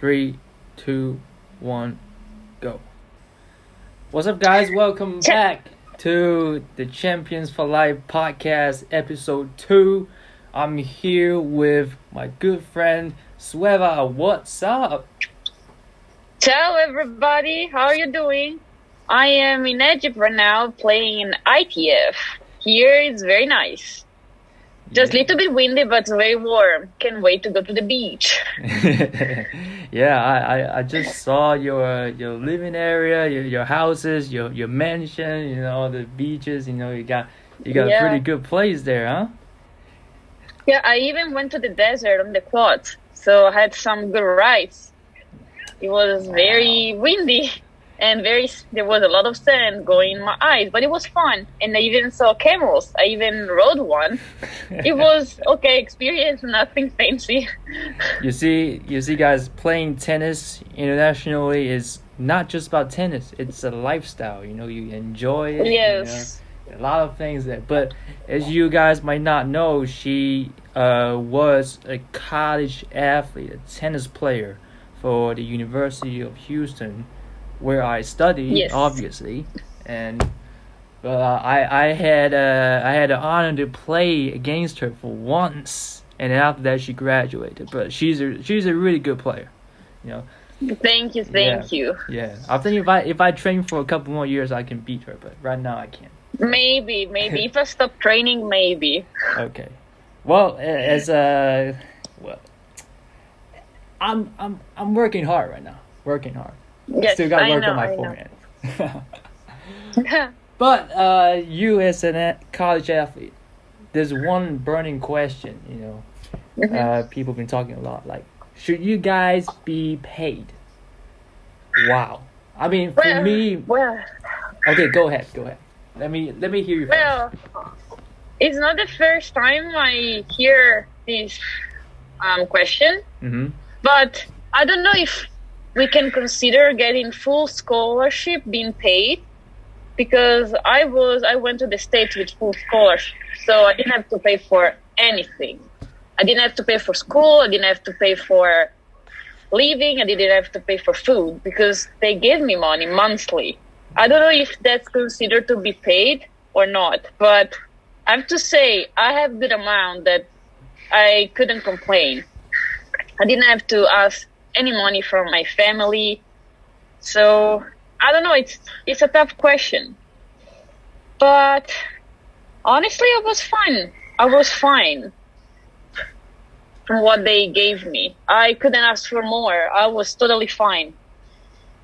Three, two, one, go. What's up, guys? Welcome back to the Champions for Life podcast, episode 2. I'm here with my good friend Sveva. What's up? Ciao everybody, how are you doing? I am in Egypt right now playing in ITF. Here it's very nice. Just a little bit windy, but very warm. Can't wait to go to the beach. Yeah, I just saw your living area, your houses, your mansion, the beaches, you got a pretty good place there, huh? Yeah, I even went to the desert on the quad, so I had some good rides. It was very windy and there was a lot of sand going in my eyes, but it was fun. And I even saw camels. I even rode one. It was okay experience, nothing fancy. You see, guys, playing tennis internationally is not just about tennis. It's a lifestyle. You enjoy it. Yes. A lot of things there. But as you guys might not know, she was a college athlete, a tennis player for the University of Houston, where I studied, obviously, and I had the honor to play against her for once, and then after that she graduated. But she's a really good player, Thank you. Yeah, I think if I train for a couple more years, I can beat her. But right now I can't. Maybe if I stop training, maybe. Okay, well, I'm working hard right now. Yes, Still got to work on my forehand. But you as a college athlete, there's one burning question, people have been talking a lot, like, should you guys be paid? Wow. I mean, for me... Okay, go ahead. Let me hear you first. It's not the first time I hear this question, but I don't know if we can consider getting full scholarship being paid, because I went to the States with full scholarship, so I didn't have to pay for anything. I didn't have to pay for school, I didn't have to pay for living, I didn't have to pay for food, because they gave me money monthly. I don't know if that's considered to be paid or not, but I have to say I have good amount that I couldn't complain. I didn't have to ask any money from my family, so I don't know. It's a tough question, but honestly, I was fine from what they gave me. I couldn't ask for more. I was totally fine.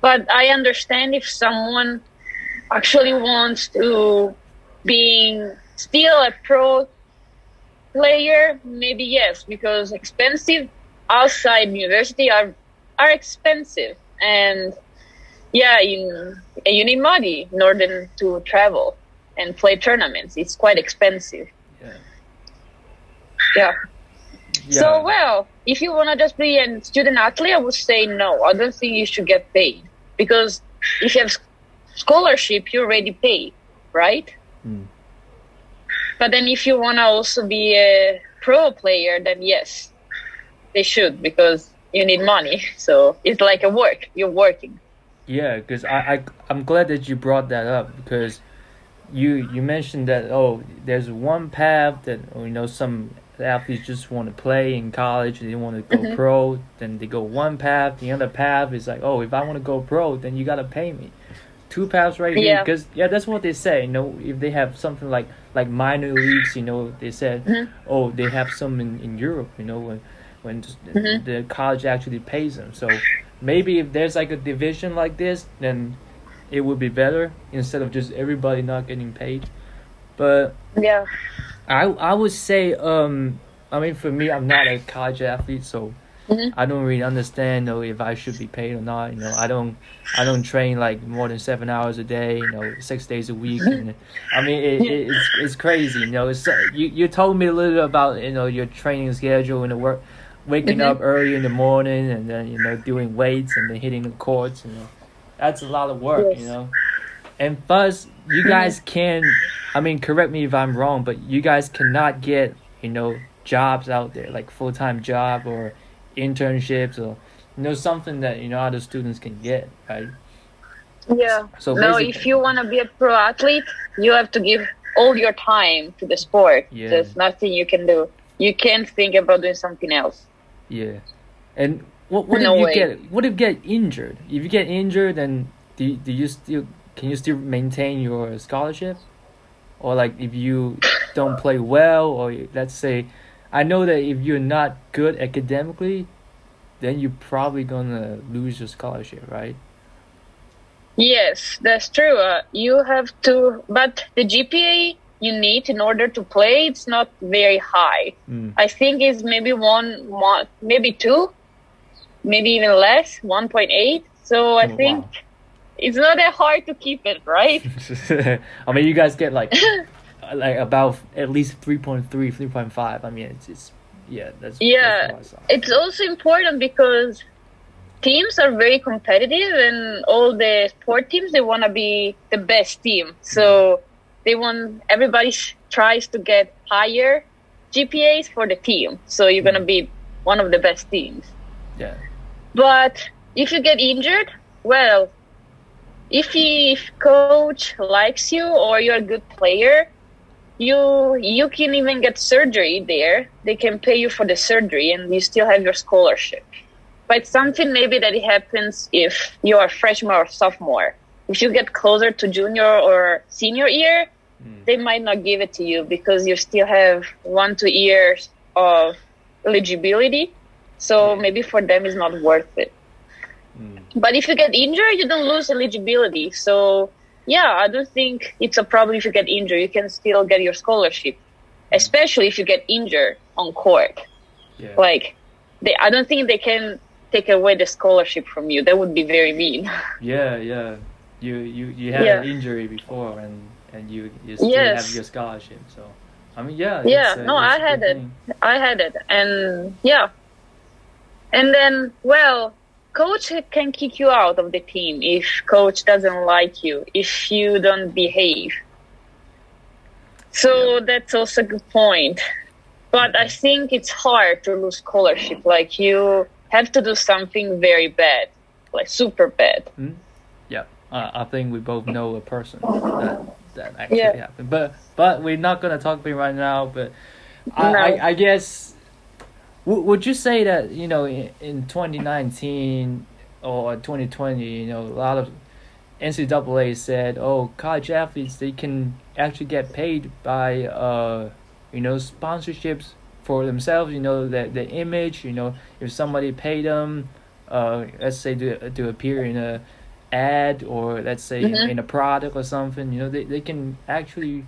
But I understand if someone actually wants to being still a pro player, maybe yes, because expensive outside university are expensive, and you need money in order to travel and play tournaments. It's quite expensive. Yeah. So if you want to just be a student athlete, I would say no. I don't think you should get paid, because if you have scholarship, you already pay, right? But then if you want to also be a pro player, then yes, they should, because you need money. So it's like a work. You're working. Yeah, because I'm glad that you brought that up, because you mentioned that, there's one path that, some athletes just want to play in college, they want to go pro, then they go one path. The other path is like, if I want to go pro, then you got to pay me. Two paths right here, because that's what they say. If they have something like minor leagues, they said, they have some in Europe, when the college actually pays them. So maybe if there's like a division like this, then it would be better, instead of just everybody not getting paid. But I would say, for me, I'm not a college athlete, so I don't really understand if I should be paid or not. I don't train like more than 7 hours a day, 6 days a week. And, it's crazy. You told me a little about your training schedule and the work, waking up early in the morning, and then doing weights and then hitting the courts. That's a lot of work. And plus, you guys can, correct me if I'm wrong, but you guys cannot get jobs out there, like full-time job or internships or something that other students can get, right? Yeah. So No, basically, if you want to be a pro athlete, you have to give all your time to the sport. yeah, There's nothing you can do. You can't think about doing something else. yeah. And what No if you way. get injured? If you get injured, then do you still can you still maintain your scholarship? Or like if you don't play well, or let's say, I know that if you're not good academically, then you're probably gonna lose your scholarship, right? Yes, that's true. You have to, but the GPA you need in order to play, it's not very high. I think it's maybe one, maybe two, maybe even less, 1.8. So I think Wow. it's not that hard to keep it, right? I mean, you guys get like about at least 3.3, 3.5. I mean, it's yeah, that's Yeah, what I saw. it's also important because teams are very competitive, and all the sport teams, they want to be the best team. So everybody tries to get higher GPAs for the team. So you're going to be one of the best teams. Yeah. But if you get injured, well, if coach likes you or you're a good player, you can even get surgery there. They can pay you for the surgery and you still have your scholarship. But it's something maybe that it happens if you are freshman or sophomore. If you get closer to junior or senior year, they might not give it to you because you still have 1-2 years of eligibility. So maybe for them it's not worth it. But if you get injured, you don't lose eligibility. So yeah, I don't think it's a problem if you get injured. You can still get your scholarship, especially if you get injured on court. Yeah. Like, I don't think they can take away the scholarship from you. That would be very mean. Yeah, yeah. You had an injury before, and you still have your scholarship. So I mean, yeah. Yeah. No, I had it. I had it, and yeah. And then, well, coach can kick you out of the team if coach doesn't like you, if you don't behave. So that's also a good point. But I think it's hard to lose scholarship. Like, you have to do something very bad, like super bad. Yeah, I think we both know a person that actually happened. But we're not gonna talk about it right now. But I guess, would you say that in 2019 or 2020, a lot of NCAA said, oh, college athletes, they can actually get paid by sponsorships for themselves, that the image, if somebody paid them, let's say to appear in a ad, or let's say in a product or something, they can actually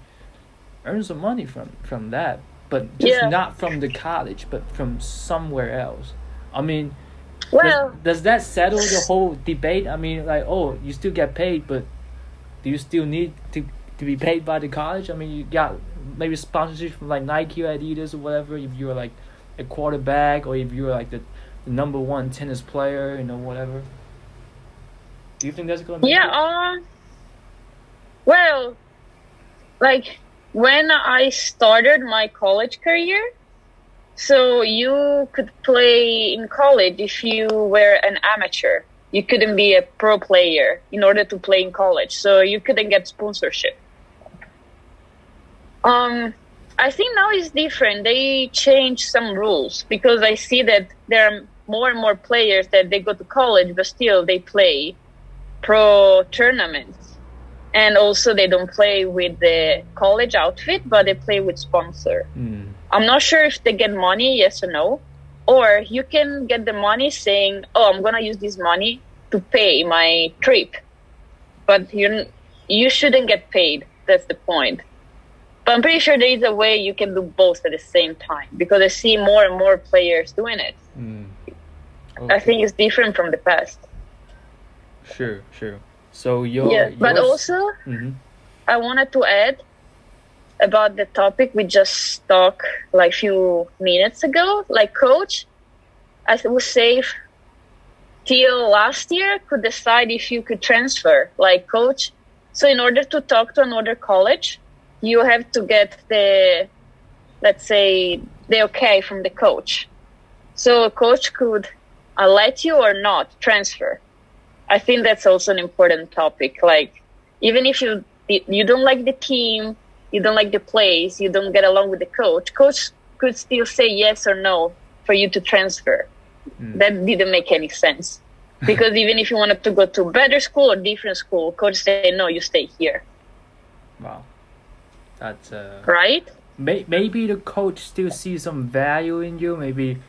earn some money from that, but just not from the college, but from somewhere else. I mean, does that settle the whole debate? I mean, like, oh, you still get paid, but do you still need to be paid by the college? I mean, you got maybe sponsorship from like Nike or Adidas or whatever, if you're like a quarterback, or if you're like the number one tennis player, whatever. Do you think that's going to be well, like, when I started my college career, so you could play in college if you were an amateur. You couldn't be a pro player in order to play in college, so you couldn't get sponsorship. I think now it's different. They changed some rules because I see that there are more and more players that they go to college, but still they play pro tournaments. And also they don't play with the college outfit, but they play with sponsor. I'm not sure if they get money, yes or no. Or you can get the money saying, oh, I'm going to use this money to pay my trip. But you shouldn't get paid. That's the point. But I'm pretty sure there is a way you can do both at the same time, because I see more and more players doing it. Okay. I think it's different from the past. Sure. So but also, I wanted to add about the topic we just talked like a few minutes ago. Like, coach, I would say, till last year could decide if you could transfer. Like, coach, so in order to talk to another college, you have to get the okay from the coach. So a coach could let you or not transfer. I think that's also an important topic. Like, even if you don't like the team, you don't like the place, you don't get along with the coach could still say yes or no for you to transfer. That didn't make any sense. Because even if you wanted to go to a better school or different school, coach say, no, you stay here. Wow. That's right? Maybe the coach still sees some value in you. Maybe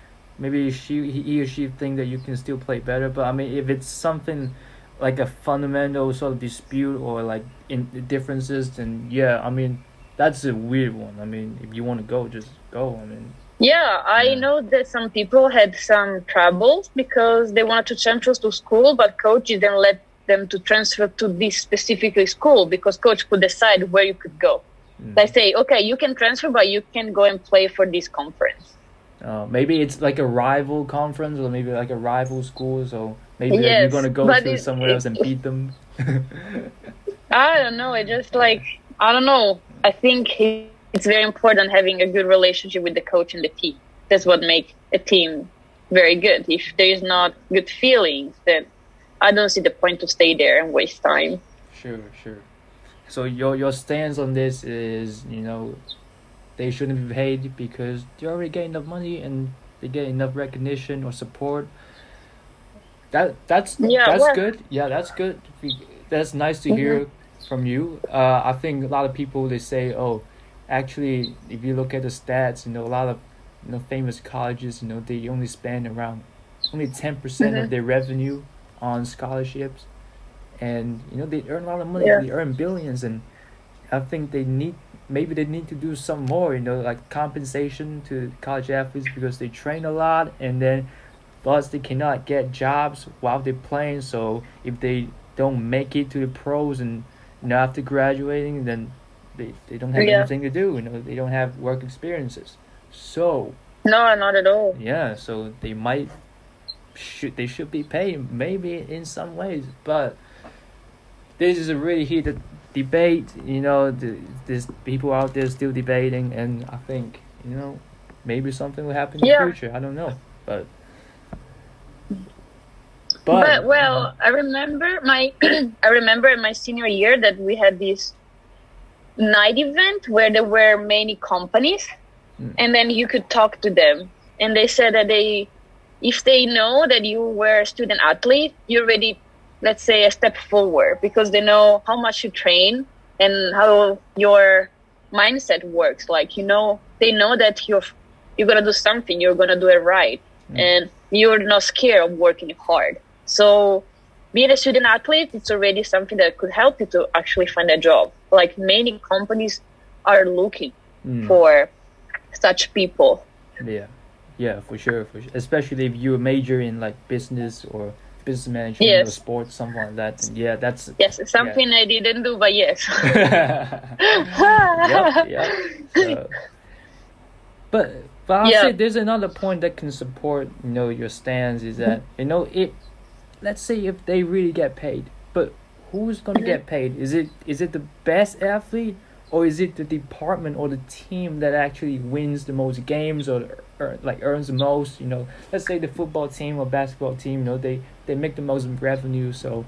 he or she think that you can still play better. But I mean, if it's something like a fundamental sort of dispute or like in differences, then yeah, I mean, that's a weird one. I mean, if you want to go, just go. I mean. Yeah, I know that some people had some troubles because they wanted to transfer to school, but coach didn't let them to transfer to this specific school because coach could decide where you could go. They say, okay, you can transfer, but you can go and play for this conference. Maybe it's like a rival conference or maybe like a rival school, so maybe you're going to go to somewhere else and beat them. I don't know. I don't know. I think it's very important having a good relationship with the coach and the team. That's what makes a team very good. If there is not good feelings, then I don't see the point to stay there and waste time. Sure. So your stance on this is, they shouldn't be paid because they already get enough money and they get enough recognition or support. That's good. Yeah, that's good. That's nice to hear from you. I think a lot of people, they say, oh, actually, if you look at the stats, a lot of famous colleges, they only spend around only 10% of their revenue on scholarships, and they earn a lot of money. They earn billions, and I think they need to do some more, like compensation to college athletes because they train a lot, and then plus they cannot get jobs while they're playing. So if they don't make it to the pros and after graduating, then they don't have anything to do. They don't have work experiences. So no, not at all. Yeah, so they should be paid maybe in some ways, but this is a really heated debate. There's people out there still debating, and I think maybe something will happen in the future. I don't know, but well, I remember in my senior year that we had this night event where there were many companies, and then you could talk to them, and they said that if they know that you were a student athlete, you're already, let's say, a step forward because they know how much you train and how your mindset works. Like, they know that you're gonna do something, you're gonna do it right, and you're not scared of working hard. So being a student athlete, it's already something that could help you to actually find a job. Like, many companies are looking for such people. Yeah, for sure. Especially if you major in like business or business management or sports, something like that. And yeah, that's something I didn't do, but yes. Yep. But I'll say there's another point that can support your stance is that let's say if they really get paid, but who's going to get paid? Is it the best athlete, or is it the department or the team that actually wins the most games or earns the most? Let's say the football team or basketball team, they make the most revenue. So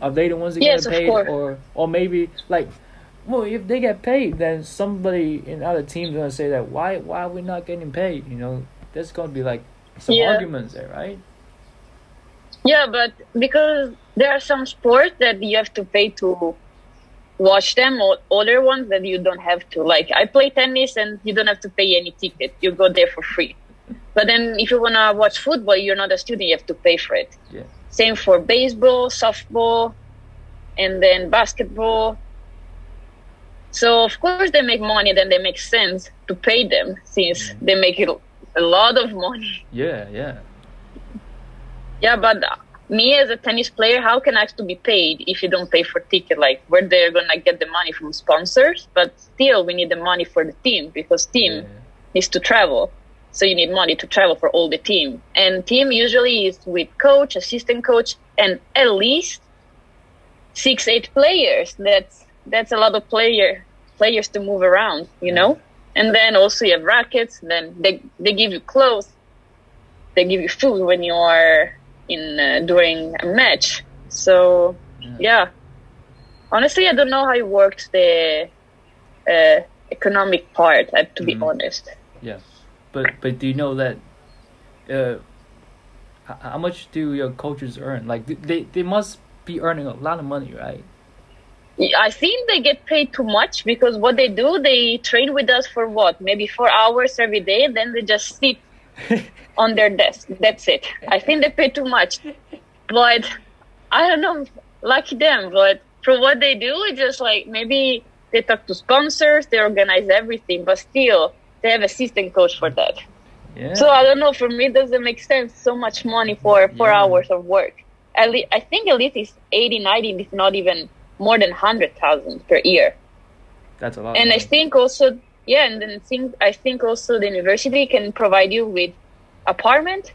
are they the ones that get paid, or maybe if they get paid, then somebody in other teams gonna say that why are we not getting paid? There's gonna be some arguments there, right? Yeah, but because there are some sports that you have to pay to watch them, or other ones that you don't have to. Like, I play tennis and you don't have to pay any ticket. You go there for free. But then if you want to watch football, you're not a student, you have to pay for it. Yeah. Same for baseball, softball, and then basketball. So, of course, they make money, then they make sense to pay them since they make it a lot of money. Yeah. Yeah, but me as a tennis player, how can I have to be paid if you don't pay for ticket? Like, where they're going to get the money from sponsors? But still, we need the money for the team because team needs to travel. So you need money to travel for all the team. And team usually is with coach, assistant coach, and at least 6-8 players. That's a lot of players to move around, And then also you have rackets. Then they give you clothes. they give you food when you are in during a match. So yeah, honestly, I don't know how it works the economic part. I have to be honest. Yeah, but do you know that? How much do your coaches earn? Like they must be earning a lot of money, right? I think they get paid too much because what they do, they train with us for what? Maybe 4 hours every day. Then they just sit on their desk. That's it. I think they pay too much. But I don't know, lucky them. But for what they do, it's just like maybe they talk to sponsors, they organize everything, but still they have assistant coach for that. Yeah. So I don't know, for me it doesn't make sense, so much money for 4 hours of work. I think at least it's 80, 90, if not even more than 100,000 per year. That's a lot. And I think also, and then I think also the university can provide you with apartment,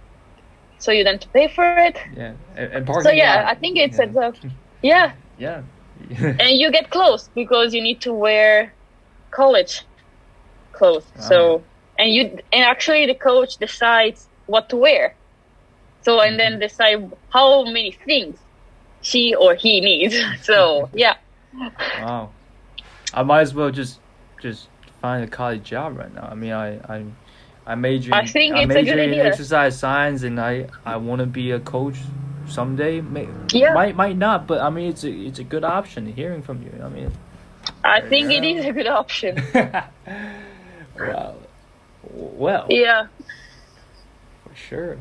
so you don't have to pay for it. Yeah, and parking. So I think it's yeah. And you get clothes because you need to wear college clothes. So and actually the coach decides what to wear. So and then decide how many things she or he needs. So yeah. Wow. I might as well just find a college job right now. I mean, I major in exercise science, and I want to be a coach someday. Might not, but I mean it's a good option. Hearing from you, I mean, I think it is a good option. Wow. Well. Yeah. For sure.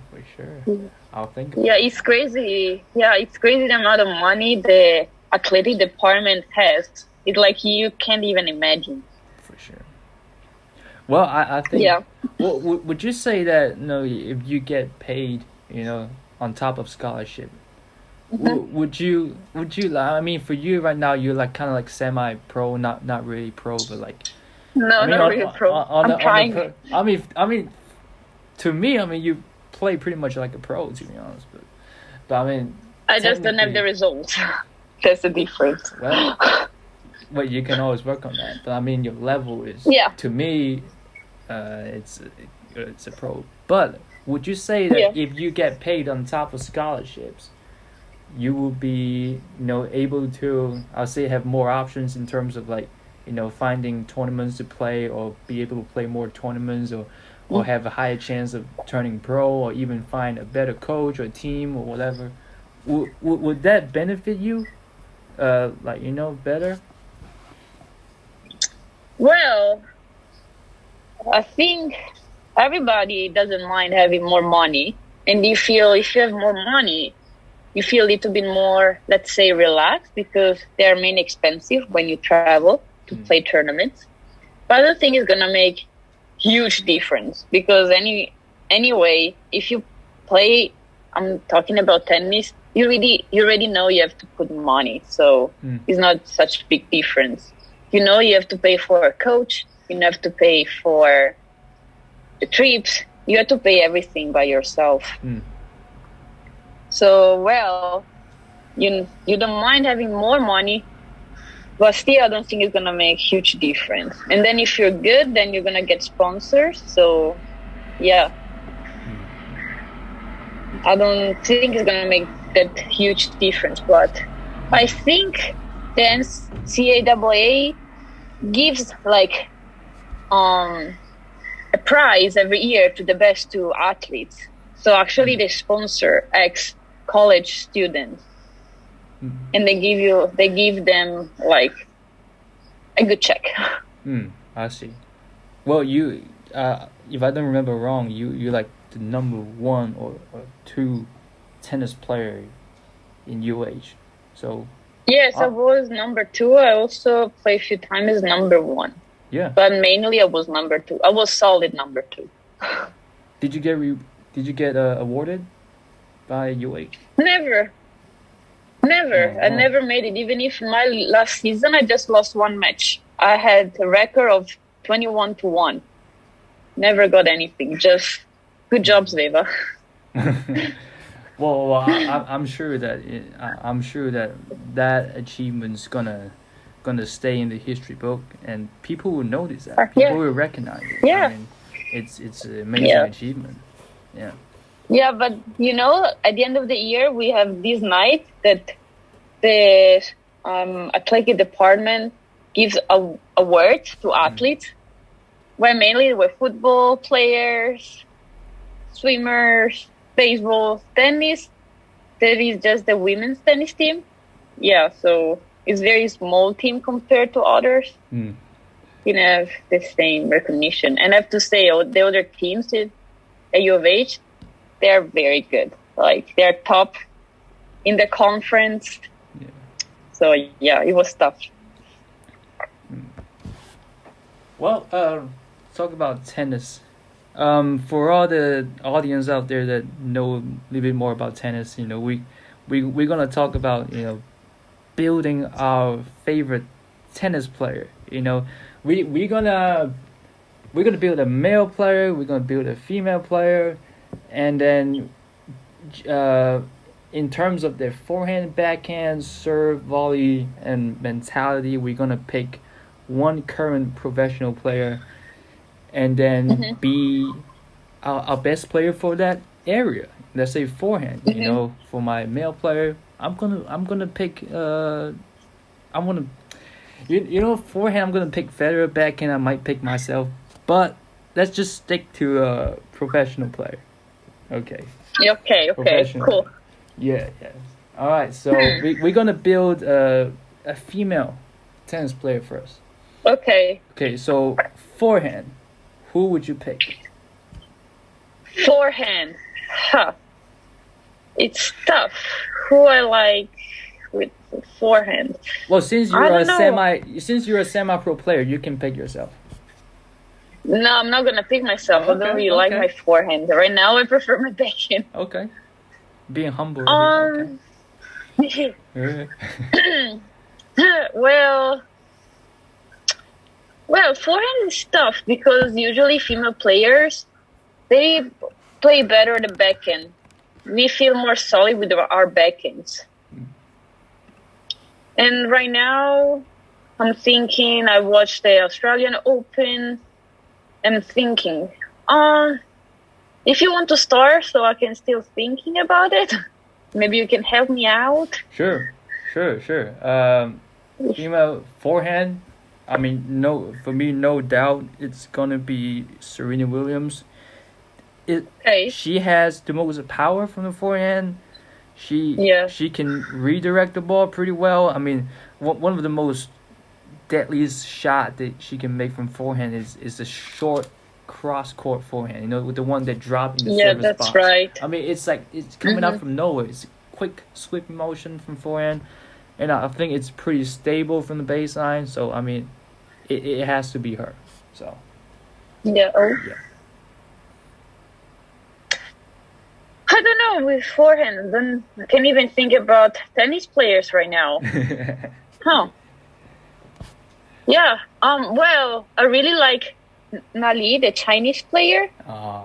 I'll think. Yeah, it's crazy. Yeah, it's crazy the amount of money the athletic department has. It's like you can't even imagine. For sure. Well, I think. Yeah. Well, would you say that if you get paid, on top of scholarship, would you? I mean, for you right now, you're like kind of like semi-pro, not really pro, but like. No, not really pro. I'm trying. I mean, to me, you play pretty much like a pro, to be honest. But I mean, I just don't have the results. That's the difference. Well, you can always work on that. But I mean, your level is to me, it's a pro. But would you say that if you get paid on top of scholarships, you will be able to, I'll say, have more options in terms of like finding tournaments to play, or be able to play more tournaments, or have a higher chance of turning pro, or even find a better coach or team or whatever? Would that benefit you? Better? Well, I think everybody doesn't mind having more money. And if you have more money, you feel a little bit more, let's say, relaxed, because they are mainly expensive when you travel to play tournaments. But I don't think it's going to make huge difference, because anyway, if you play, I'm talking about tennis, you already know you have to put money. So it's not such a big difference. You have to pay for a coach. You have to pay for the trips. You have to pay everything by yourself. So, well, you don't mind having more money, but still I don't think it's going to make huge difference. And then if you're good, then you're going to get sponsors. So, yeah. I don't think it's going to make that huge difference, but I think the NCAA gives like a prize every year to the best two athletes. So actually they sponsor ex-college students, and they give them like a good check. I see. Well, you if I don't remember wrong, you like the number 1 or 2 tennis player in UH. So yes, I was number 2. I also played a few times as number 1. Yeah. But mainly I was number 2. I was solid number 2. Did you get awarded by UH? Never. I never made it. Even if my last season I just lost 1 match. I had a record of 21-1. Never got anything. Just good job, Sveva. Well, I'm sure that achievement's gonna stay in the history book, and people will notice that. People will recognize it. Yeah. I mean, it's an amazing achievement. Yeah. Yeah, but at the end of the year, we have this night that the athletic department gives awards to athletes, where mainly were football players, swimmers, baseball, tennis. There is just the women's tennis team. Yeah, so it's very small team compared to others. Have the same recognition. And I have to say, the other teams at U of H, they are very good. Like, they're top in the conference. Yeah. So, yeah, it was tough. Well, talk about tennis. For all the audience out there that know a little bit more about tennis, we're gonna talk about building our favorite tennis player. We're gonna build a male player. We're gonna build a female player, and then in terms of their forehand, backhand, serve, volley, and mentality, we're gonna pick one current professional player, and then be our best player for that area. Let's say forehand. For my male player, I'm gonna pick forehand. I'm gonna pick Federer. Backhand, I might pick myself, but let's just stick to a professional player. Okay. Okay. Cool. Yeah. All right. So we're gonna build a female tennis player first. Okay. Okay. So forehand, who would you pick? Forehand. It's tough. Who I like with forehand. Well, since you're a semi-pro player, you can pick yourself. No, I'm not gonna pick myself. I don't really like my forehand. Right now, I prefer my backhand. Okay. Being humble. Okay. Well, forehand is tough because usually female players, they play better the backhand. We feel more solid with our backhands. And right now, I'm thinking, I watched the Australian Open. I'm thinking, if you want to start so I can still thinking about it, maybe you can help me out. Sure. Female forehand, for me, no doubt, it's gonna be Serena Williams. She has the most power from the forehand. She can redirect the ball pretty well. One of the most deadliest shot that she can make from forehand is a short cross-court forehand, with the one that dropped in the service box. Yeah, that's right. It's like it's coming out from nowhere. It's a quick sweep motion from forehand, and I think it's pretty stable from the baseline. So, it has to be her. So. Yeah. I don't know, with forehand, then I can't even think about tennis players right now. Yeah. Well, I really like Nali, the Chinese player,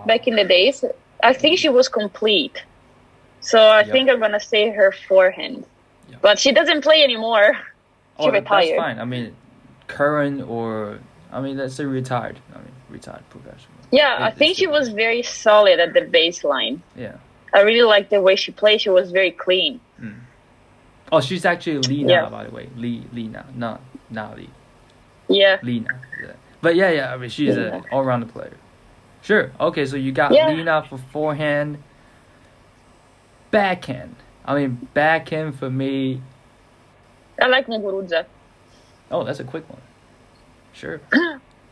back in the days. I think she was complete. So I think I'm gonna say her forehand. Yep. But she doesn't play anymore. She retired. That's fine. Current or let's say retired. Retired professional. Yeah, I think she was very solid at the baseline. Yeah. I really liked the way she played. She was very clean. Oh, she's actually Lina, by the way. Lina, not Li. Yeah. Lina. Yeah. But she's an all-round player. Sure. Okay, so you got Lina for forehand. Backhand. Backhand for me. I like Muguruza. Oh, that's a quick one. Sure.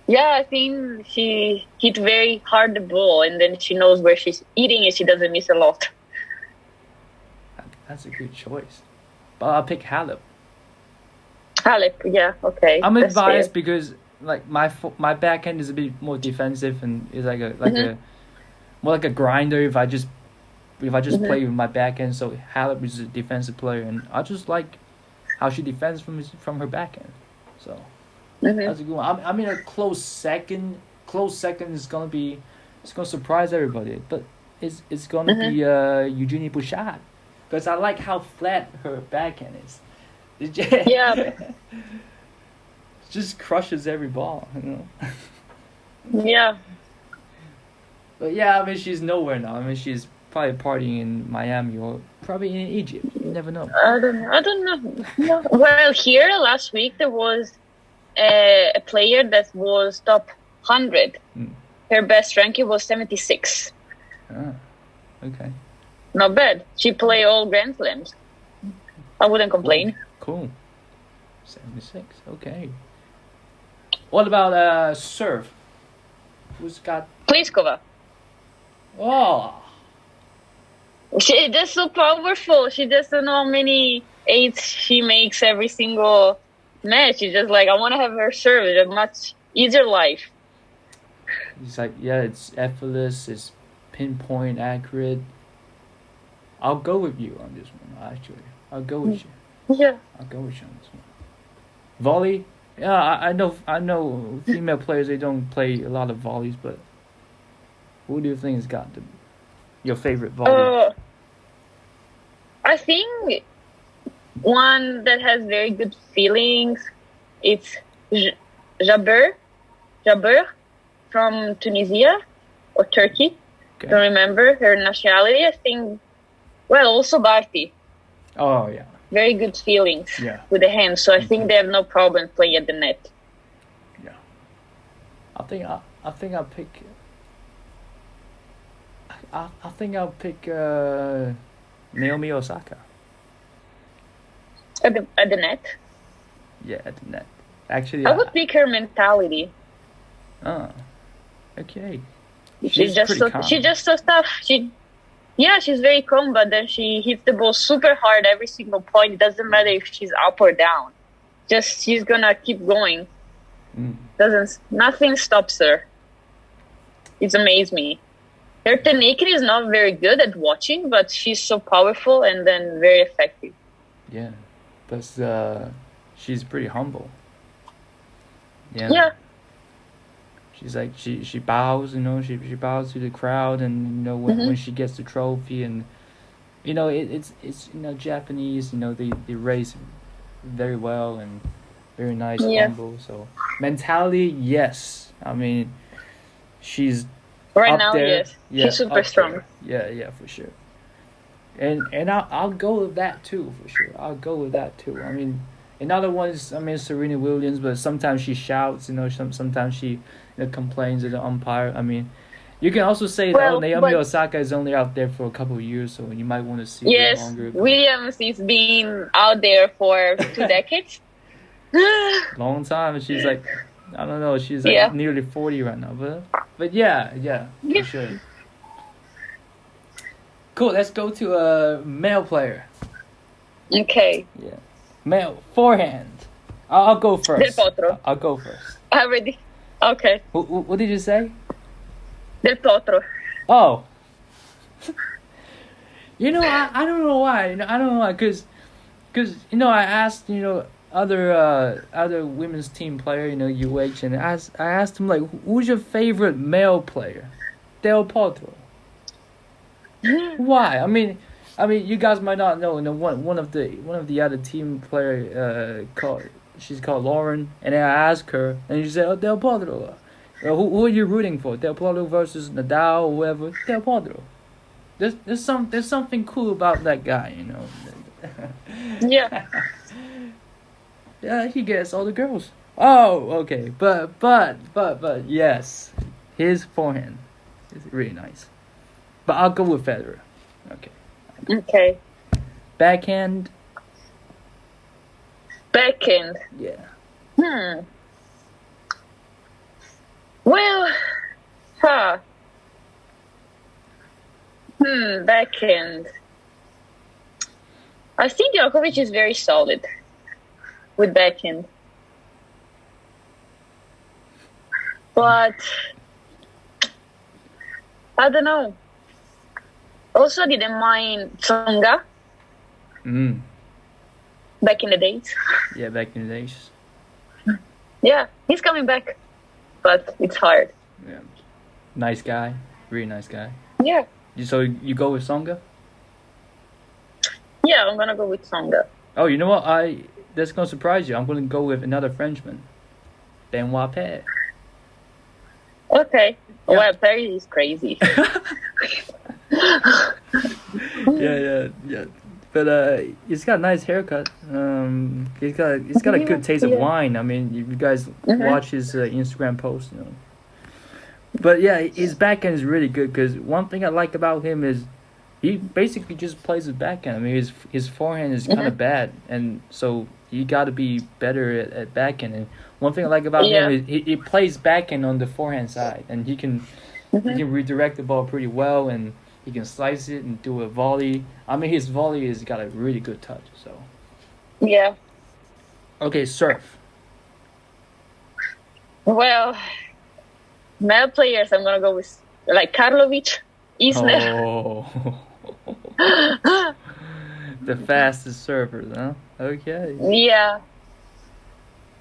Yeah, I think she hit very hard the ball, and then she knows where she's eating, and she doesn't miss a lot. That's a good choice. But I'll pick Halep. Yeah, okay. I'm biased because my backhand is a bit more defensive and is more like a grinder. If I just play with my backhand, so Halep is a defensive player, and I just like how she defends from her backhand. So. That's a good one. A close second. Close second is gonna be, it's gonna surprise everybody. But it's gonna be Eugenie Bouchard, because I like how flat her backhand is. Just crushes every ball. Yeah. But she's nowhere now. She's probably partying in Miami or probably in Egypt. You never know. I don't know. No. Well, here last week there was a player that was top 100. Her best ranking was 76. Ah, okay. Not bad. She played all Grand Slams. I wouldn't complain. Cool. 76. Okay. What about serve? Who's got? Pliskova. Oh. She's just so powerful. She doesn't know how many eights she makes every single match. She's just like, I want to have her serve. It's a much easier life. He's like, yeah, it's effortless. It's pinpoint accurate. I'll go with you on this one. Actually, I'll go with you. Yeah. I'll go with you on this one. Volley. Yeah, I know. Female players, they don't play a lot of volleys, but who do you think has got your favorite volley? I think one that has very good feelings. It's Jabeur from Tunisia or Turkey. Okay. Don't remember her nationality. I think. Well, also Barty. Oh yeah. Very good feelings with the hands, so I think they have no problem playing at the net. Yeah. I think I'll pick. I think I'll pick Naomi Osaka. At the net? Yeah, at the net. Actually, I would pick her mentality. Oh, okay. She's just so tough. She's very calm, but then she hits the ball super hard every single point. It doesn't matter if she's up or down. Just she's gonna keep going. Nothing stops her. It's amazed me. Her technique is not very good at watching, but she's so powerful and then very effective. Yeah, but she's pretty humble. Yeah. She's like she bows, she bows to the crowd, and when she gets the trophy, and it's Japanese, they race very well and very nice, humble. So mentality, yes. I mean, she's right up now, there. yes, she's super strong. Yeah, for sure. And I'll go with that too, for sure. I'll go with that too. I mean, another one is Serena Williams, but sometimes she shouts, sometimes she complains at the umpire. I mean, you can also say that Naomi Osaka is only out there for a couple of years, so you might want to see her longer. Williams is being out there for 2 decades. Long time. She's like, I don't know, she's like nearly 40 right now, but yeah, for sure. Cool. Let's go to a male player. Okay. Yeah, male forehand. I'll go first. Del Potro. I'll go first. Already. Okay. What did you say? Del Potro. Oh. I don't know why. I don't know why. Cause I asked other women's team player, UH, and I asked him, like, who's your favorite male player? Del Potro. Why? I mean, you guys might not know. One of the other team player she's called Lauren, and I asked her, and she said, "Oh, Del Potro. Who are you rooting for? Del Potro versus Nadal or whoever? Del Potro. There's something cool about that guy, Yeah. Yeah, he gets all the girls. Oh, okay, but yes, his forehand is really nice. But I'll go with Federer. Okay. Backhand. Yeah. Well, backhand. I think Djokovic is very solid with backhand. But I don't know. Also, I didn't mind Tsonga. Back in the days. Yeah, back in the days. Yeah, he's coming back. But it's hard. Yeah. Nice guy. Really nice guy. Yeah. So you go with Tsonga? Yeah, I'm going to go with Tsonga. Oh, you know what? That's going to surprise you. I'm going to go with another Frenchman. Benoit Paire. Okay. Yeah. Well, Paris is crazy. Yeah. But he's got a nice haircut. He's got a good taste of wine. I mean, if you guys watch his Instagram post, you know. But yeah, his backhand is really good because one thing I like about him is he basically just plays his backhand. I mean, his forehand is kind of bad, and so you got to be better at backhand. And one thing I like about him is he plays backhand on the forehand side, and he can redirect the ball pretty well, and he can slice it and do a volley. I mean, his volley has got a really good touch. So yeah. Okay, serve. Well, male players, I'm gonna go with like Karlovic, Isner. Oh, the fastest servers, huh? Okay. Yeah.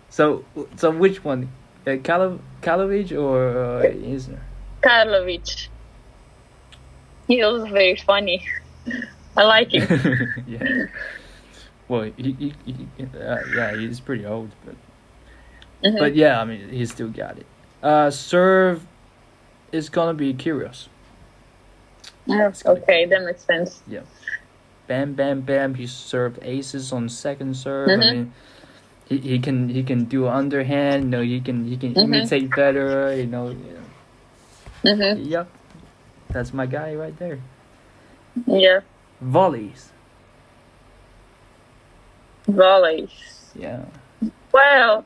So which one, Karlovic or Isner? Karlovic. He was very funny. I like him. Yeah. Well, he's pretty old, but yeah, I mean, he still got it. Serve is gonna be Kyrgios. Okay, that makes sense. Yeah. Bam, bam, bam. He served aces on second serve. I mean, he can do underhand. You know, he can imitate better. You know. Yeah. Yep. That's my guy right there. Yeah. Volleys. Yeah. Well.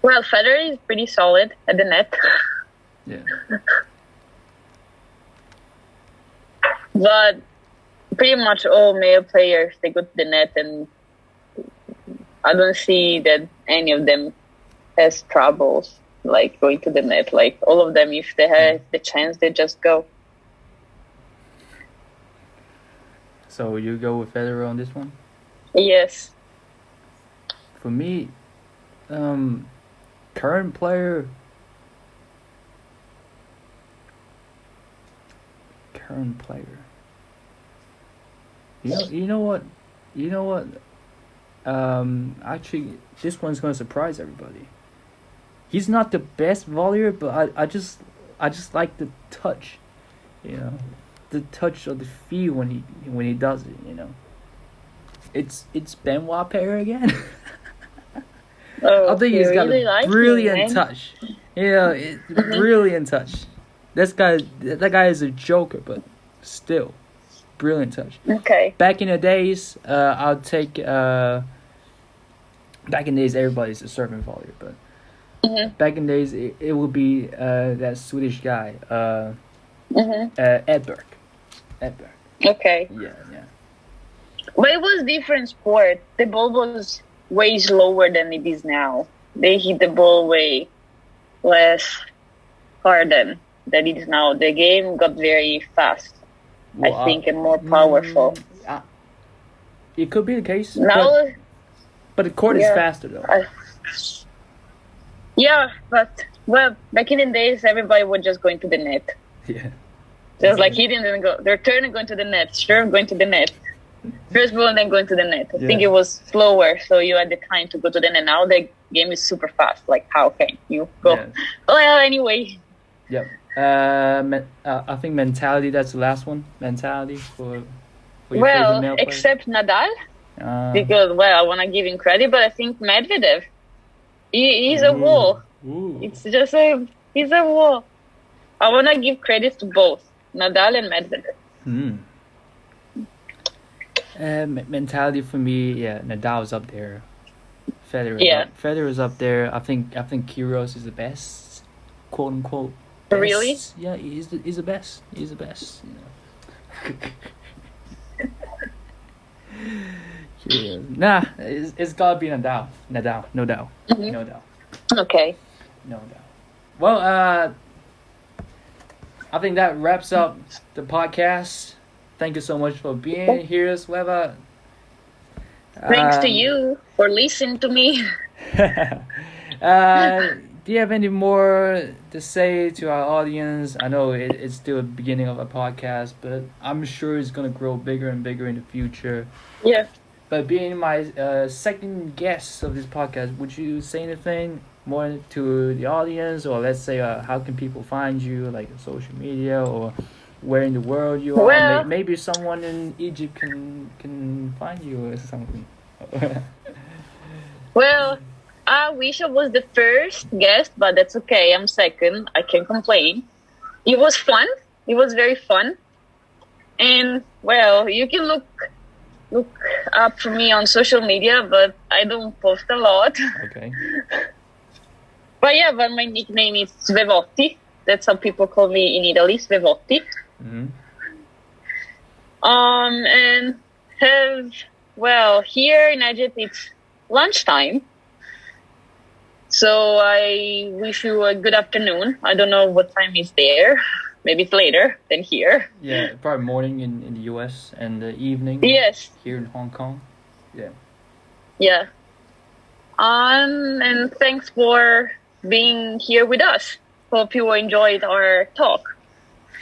Well, Federer is pretty solid at the net. Yeah. But pretty much all male players, they go to the net, and I don't see that any of them has troubles like going to the net. Like all of them, if they have the chance, they just go. So you go with Federer on this one? Yes. For me, current player. You know what? Actually, this one's gonna surprise everybody. He's not the best volleyer, but I just like the touch, you know, the touch of the feel when he does it, you know. It's Benoit Paire again. I think he's got a brilliant touch. Yeah, brilliant touch. That guy is a joker, but still, brilliant touch. Okay. Back in the days, I'll take. Back in the days, everybody's a serving volleyer, but back in the days, it would be that Swedish guy, Edberg. Okay. Yeah. But it was different sport. The ball was way slower than it is now. They hit the ball way less hard than it is now. The game got very fast, I think, and more powerful. It could be the case. Now, but the court is faster, though. Yeah, but, well, back in the days, everybody was just going to the net. Yeah. Just like hitting and go. Their turn and going to the net. Serve, going to the net. First ball and then going to the net. I think it was slower, so you had the time to go to the net. Now the game is super fast. Like, how can you go? Yeah. Well, anyway. Yeah. I think mentality, that's the last one. Mentality for your favorite male player. Except Nadal. Because, well, I want to give him credit, but I think Medvedev. He's a wall. Ooh. It's just he's a wall. I want to give credit to both Nadal and Medvedev. Mentality for me, Nadal's up there. Federer's up there. I think Kyrgios is the best, quote unquote. Best. Really? Yeah, he's the best. He's the best. You know. Nah, it's gotta be Nadal. No doubt. No doubt. Okay. No doubt. Well, I think that wraps up the podcast. Thank you so much for being here, Sveva. Thanks to you for listening to me. Do you have any more to say to our audience? I know it's still the beginning of a podcast, but I'm sure it's going to grow bigger and bigger in the future. Yeah. But being my second guest of this podcast, would you say anything more to the audience, or let's say, how can people find you, like social media, or where in the world you are? Well, Maybe someone in Egypt can find you or something. well, I wish I was the first guest, but that's okay. I'm second. I can't complain. It was fun. It was very fun. And well, you can look up for me on social media, but I don't post a lot. Okay. But yeah, but my nickname is Svevotti. That's how people call me in Italy, Svevotti. Mm-hmm. And here in Egypt it's lunchtime. So I wish you a good afternoon. I don't know what time is there. Maybe it's later than here. Yeah, probably morning in the US and the evening. Yes. Here in Hong Kong. Yeah. Yeah. And thanks for being here with us. Hope you enjoyed our talk.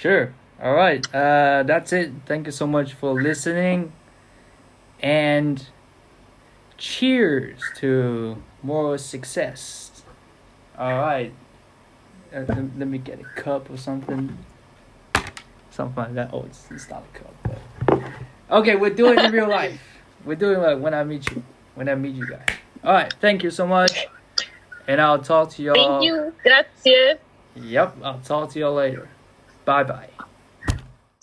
Sure. All right. That's it. Thank you so much for listening. And cheers to more success. All right. Let me get a cup or something. Something like that. Oh, it's not a cup. But... Okay, we're doing it in real life. We're doing it when I meet you. When I meet you guys. All right. Thank you so much. And I'll talk to y'all. Thank you. Grazie. Yep. I'll talk to y'all later. Bye-bye.